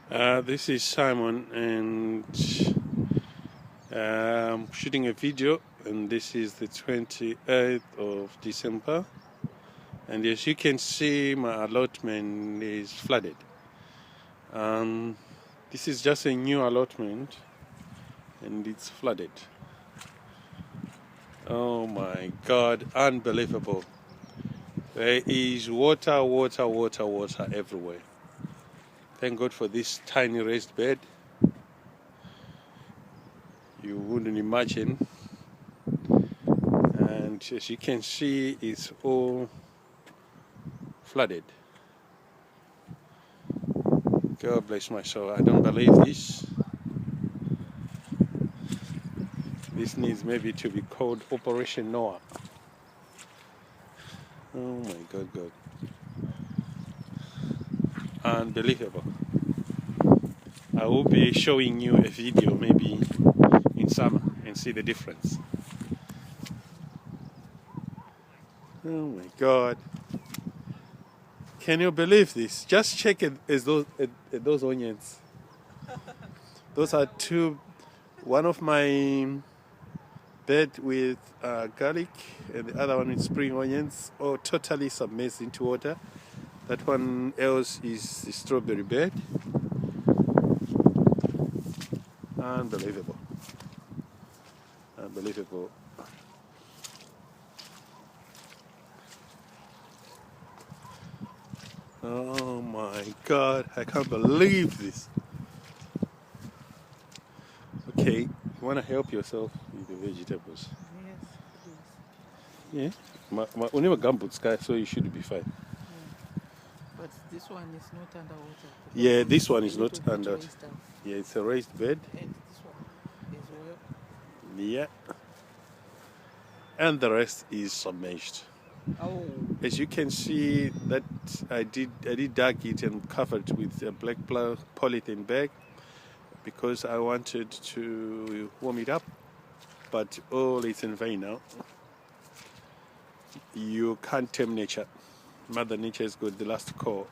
This is Simon, and I'm shooting a video, and this is the 28th of December, and as you can see, my allotment is flooded. This is just a new allotment, and it's flooded. Oh my God, unbelievable. There is water everywhere. Thank God for this tiny raised bed. You wouldn't imagine. And as you can see, it's all flooded. God bless my soul. I don't believe this. This needs maybe to be called Operation Noah. Oh my God. Unbelievable. I will be showing you a video maybe in summer and see the difference. Oh my God. Can you believe this? Just check at those onions. Those are one of my bed with garlic and the other one with spring onions, all totally submerged into water. That one else is the strawberry bed. Unbelievable. Oh my God, I can't believe this. Okay, you want to help yourself with the vegetables? Yes, please. Yeah? My only gumboots guy, so you should be fine. Yeah. But this one is not underwater. Yeah, this one is not under. Raised up. Yeah, it's a raised bed. And this one is well. Yeah. And the rest is submerged. Oh. As you can see, that I did dug it and covered with a black polythene bag because I wanted to warm it up, but all is in vain now. You can't tame nature. Mother Nature has got the last call.